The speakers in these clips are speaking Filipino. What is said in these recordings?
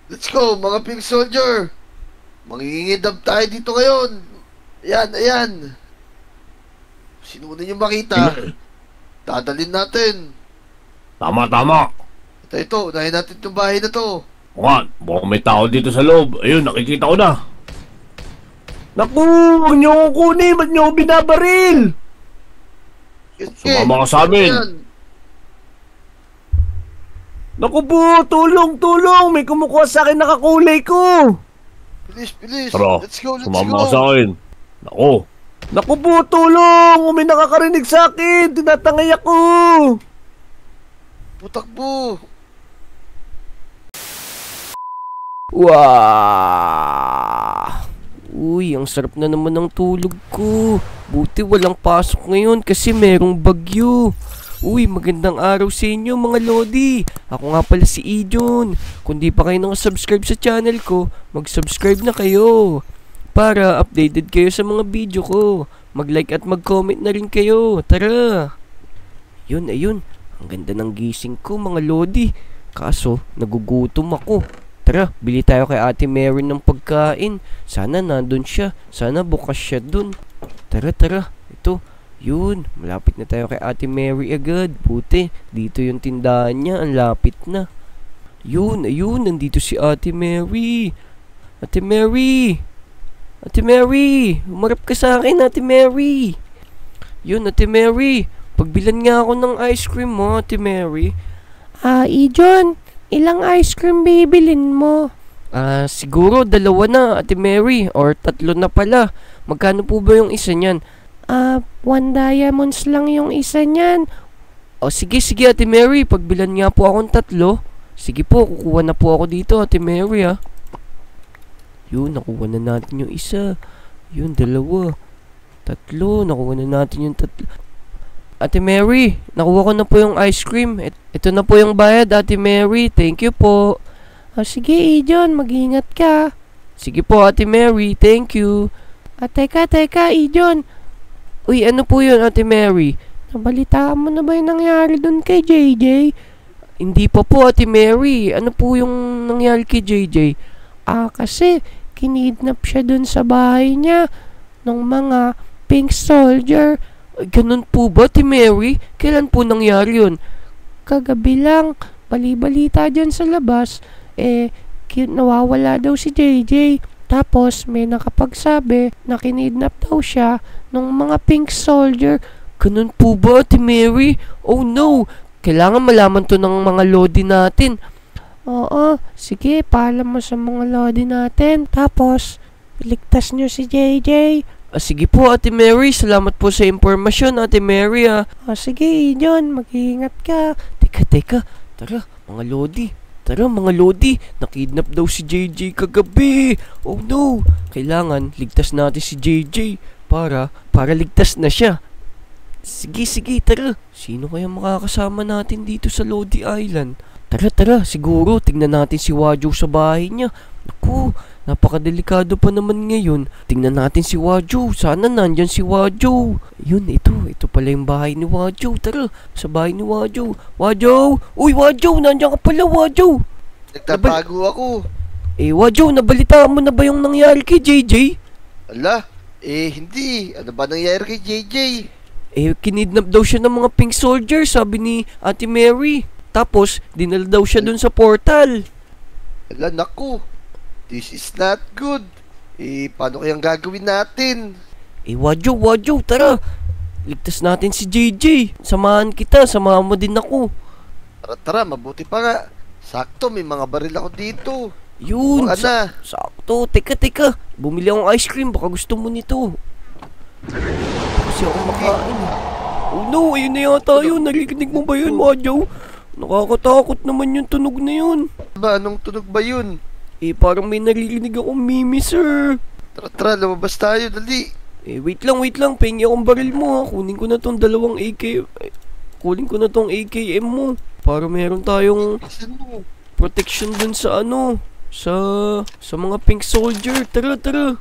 Let's go, mga pink soldier. Mangingidab tayo dito ngayon. Ayan, ayan. Sino na yung makita? Dadalhin natin. Tama, tama. Ito, unahin natin itong bahay na to. Mukhang, mukhang may tao dito sa loob. Ayun, nakikita ko na. Naku, huwag niyo akong kunin. Ba't niyo ako binabaril? Sumama ka sa amin. Ayan. Naku po, tulong, tulong. May kumukuha sa akin nakakulay ko. Bilis, bilis. Tara, Let's go, let's sumama go. ka sa akin. Naku. Naku po, tulong. May nakakarinig sa akin. Tinatangay ako. Putakbo. Wow! Uy, ang sarap na naman ng tulog ko. Buti walang pasok ngayon kasi merong bagyo. Uy, magandang araw sa inyo mga lodi. Ako nga pala si Ijon. Kung di pa kayo nakasubscribe sa channel ko, mag-subscribe na kayo para updated kayo sa mga video ko. Mag-like at mag-comment na rin kayo. Tara! Yun, ayun. Ang ganda ng gising ko mga lodi. Kaso, nagugutom ako. Tara, bili tayo kay Ate Mary ng pagkain. Sana nandun siya. Sana bukas siya dun. Tara, tara. Ito. Yun. Malapit na tayo kay Ate Mary agad. Buti. Dito yung tindahan niya. Ang lapit na. Yun, ayun. Nandito si Ate Mary. Ate Mary. Ate Mary. Umarap ka sa akin, Ate Mary. Yun, Ate Mary. Pagbilan nga ako ng ice cream mo, Ate Mary. Ijon. Ilang ice cream bibilin mo? Siguro 2 na, Ate Mary, or 3 na pala. Magkano po ba yung isa niyan? 1 diamonds lang yung isa niyan. O sige, sige Ate Mary, pagbilan nga po akong 3. Sige po, kukuha na po ako dito, Ate Mary ha. Yun, nakuha na natin yung isa. Yun, 2. 3, nakuha na natin yung 3. Ate Mary, nakuha ko na po yung ice cream. Ito na po yung bayad, Ate Mary. Thank you po. Sige, Ijon. Mag-ingat ka. Sige po, Ate Mary. Thank you. Teka, Ijon. Uy, ano po yun, Ate Mary? Nabalitaan mo na ba yung nangyari dun kay JJ? Hindi pa po, Ate Mary. Ano po yung nangyari kay JJ? Kasi kinidnap siya dun sa bahay niya ng mga pink soldier. Ganun po ba, Ate Mary? Kailan po nangyari yun? Kagabi lang, bali-balita dyan sa labas, nawawala daw si JJ. Tapos may nakapagsabi na kinidnap daw siya ng mga pink soldier. Ganun po ba, Ate Mary? Oh no! Kailangan malaman to ng mga lodi natin. Oo, sige, paalam mo sa mga lodi natin. Tapos, iligtas nyo si JJ. Sige po, Ate Mary. Salamat po sa impormasyon, Ate Mary sige, Ijon. Mag-iingat ka. Teka. Tara, mga lodi. Tara, mga lodi. Nakidnap daw si JJ kagabi. Oh no. Kailangan ligtas natin si JJ para ligtas na siya. Sige, tara. Sino kaya makakasama natin dito sa Lodi Island? Tara. Siguro, tingnan natin si Wajo sa bahay niya. Naku, napakadelikado pa naman ngayon. Tingnan natin si Wajo. Sana nandyan si Wajo. Yun, ito pala yung bahay ni Wajo. Tara, sa bahay ni Wajo. Wajo! Uy, Wajo! Nandyan ka pala, Wajo! Nagtatago ako. Wajo, nabalitaan mo na ba yung nangyari kay JJ? Ala, hindi. Ano ba nangyari kay JJ? Kinidnap daw siya ng mga pink soldier, sabi ni Ate Mary. Tapos, dinala daw siya dun sa portal. Ala, naku. This is not good. Paano kayang gagawin natin? Wajo, tara. Ligtas natin si JJ. Samahan kita, samahan mo din ako. Tara, mabuti pa nga. Sakto, may mga baril ako dito. Yun, na. sakto. Teka. Bumili akong ice cream, baka gusto mo nito. Kasi ako makain. Oh no, ayun na yata yun. Narinig mo ba yun, Wajo? Nakakatakot naman yung tunog na yun. Anong tunog ba yun? Parang may naririnig akong mimi, sir. Tara, lumabas tayo, dali. Wait lang. Pahingi akong baril mo, ha. Kunin ko na tong 2 AK. Kunin ko na tong AKM mo. Para meron tayong protection dun sa sa mga pink soldier. Tara.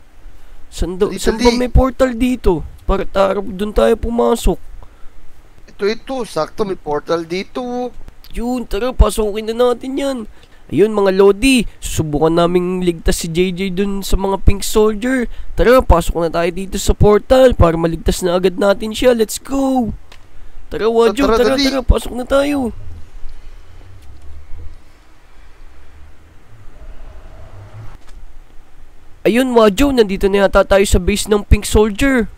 Saan ba may portal dito? Para dun tayo pumasok. Ito, sakto, may portal dito. Yun, tara, pasukin na natin yan. Ayun mga Lodi, susubukan naming ligtas si JJ dun sa mga pink soldier. Tara, pasok na tayo dito sa portal para maligtas na agad natin siya. Let's go! Tara Wadjo, tara, dali. pasok na tayo. Ayun Wadjo, nandito na yata tayo sa base ng pink soldier.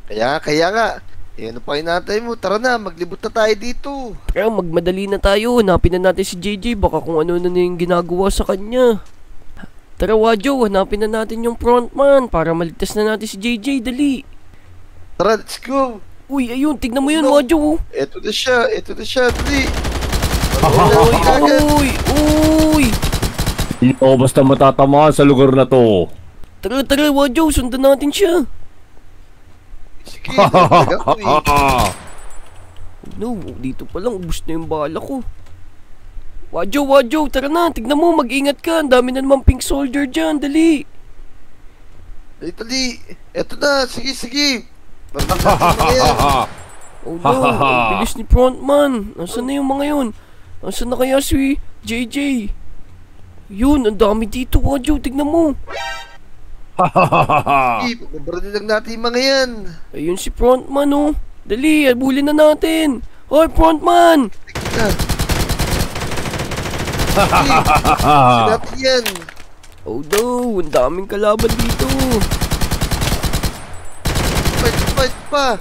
Kaya nga. Eh, ano pa hinatay mo? Tara na, maglibot na tayo dito. Tara, magmadali na tayo. Hanapin na natin si JJ. Baka kung ano na yung ginagawa sa kanya. Tara Wadjo, hanapin na natin yung frontman para maligtas na natin si JJ. Dali. Tara, let's go. Uy, ayun, tignan mo yun No. Wadjo. Ito na siya, dali. Uy. Hindi ako basta matatamaan sa lugar na to. Tara, Wadjo, sundan natin siya. Sige, talaga ko eh. No, dito pa lang, ubus na yung bala ko. Wadjo, tara na, tignan mo, mag-ingat ka. Ang dami na naman pink soldier dyan, dali. Dali. Ito na, sige. Marami natin mga yan. Oh no, ang bilis ni frontman. Nasaan na yung mga yun? Nasaan na kaya si JJ? Yun, ang dami dito, Wadjo, tignan mo. Sige, pagbabarin lang natin yung mga yan. Ayun si frontman, oh. Dali, abulin na natin. Hoy, frontman! Sige na. Sige natin yan. Oh no, ang daming kalaban dito. Fight pa.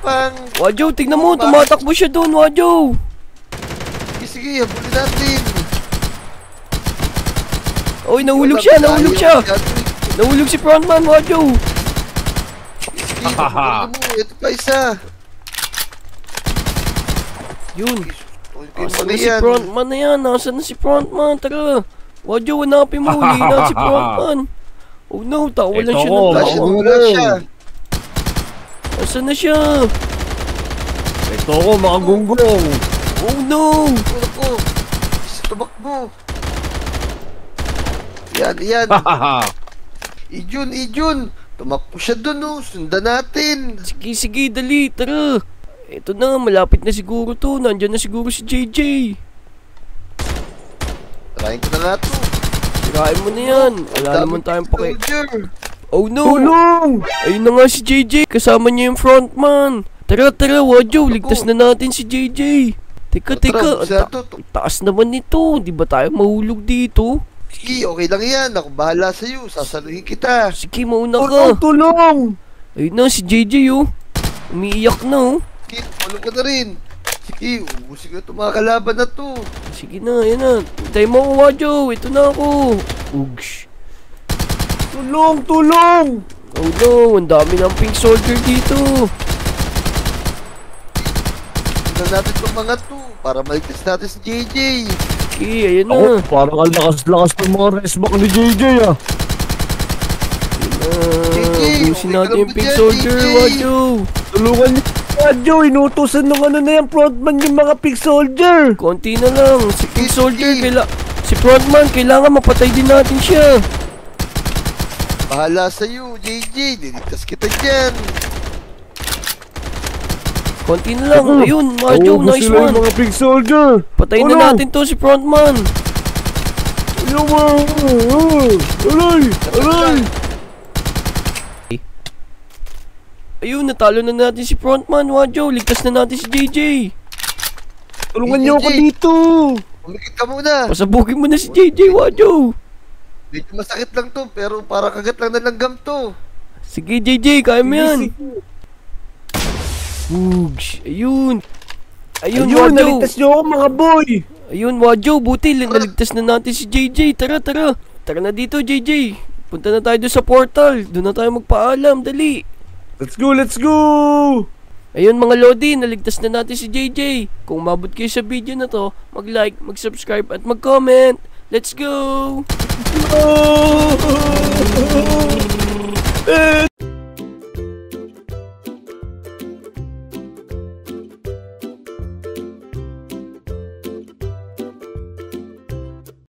Pang. Wadjo, tignan mo, tumatakbo siya doon, Wadjo. Sige, habulin natin. Oy, nahulog siya. Nahulog si frontman, Wadjo. Sige, habulin mo. Ito pa isa. Yun. Nasaan Ano na si yan? frontman na yan? Nasaan na si frontman? Tara. Wadjo, hanapin mo. Linan si frontman. Oh no, tawalan Ito siya ko, ng Wala tao. siya, wala siya. Nasaan na siya? Ito ko, mga gunggong. Oh no. Ano ko? Isa tumakbo. Yan. Ijun. Tumakbo siya dun, oh. Sundan natin. Sige, dali. Tara. Ito na, malapit na siguro to. Nandyan na siguro si JJ. Tarayin ko na nga to. Sirain mo na yan. Wala naman tayong pake. Soldier. Oh no. Tulong! Ayun na nga si JJ. Kasama niya yung frontman. Tara, Wadjo. Ligtas na natin si JJ. Teka. Tara, Ang taas naman nito. Di ba tayo mahulog dito? Sige, okay lang yan. Ako bahala sa'yo. Sasaluhin kita. Sige, mauna ka. Tulong! Ayun na si JJ, oh. Umiiyak na, oh. Sige, tulong ka na rin. Sige, ubusin ko itong mga kalaban na to. Sige na, ayan na. Hintay mo ako, Wadjo. Ito na ako. Ugsh. Tulong! Oh no, ang dami ng pink soldier dito. Tignan natin itong mga to para maligtas natin si JJ. Okay, ayan na. Ako, parang ang lakas-lakas ng mga resback ni JJ ah. JJ, Busin okay natin ka yung lang pink ba dyan, soldier, JJ? Wadjo. Tulungan niyo. Wadjo, inutusan ng ano na yan, frontman yung mga pig soldier. Konti na lang. Si pink Sige, soldier, sige. si frontman, kailangan mapatay din natin siya. Bahala sa'yo, JJ. Diligtas kita dyan. Konti na lang. Ayun, Wadjo, Naubos nice sila yung one. mga pig soldier. Patayin Ano? na natin to si frontman. Aray! Ayun, natalo na natin si frontman, Wadjo. Ligtas na natin si JJ. Tulungan niyo ako JJ. dito. Umikit ka muna. Pasabugin mo na si JJ, Wadjo. Medyo masakit lang to, pero para kagat lang na langgam to. Sige, JJ, kaya mo yan. Ugsh, ayun. Ayun, Ayun, Wadjo. naligtas niyo ako mga boy. Ayun, Wadjo, buti naligtas na natin si JJ. Tara. Tara na dito, JJ. Punta na tayo doon sa portal. Doon na tayo magpaalam, dali. Let's go! Ayun mga Lodi, naligtas na natin si JJ. Kung umabot kayo sa video na to, mag-like, mag-subscribe at mag-comment. Let's go! Oh!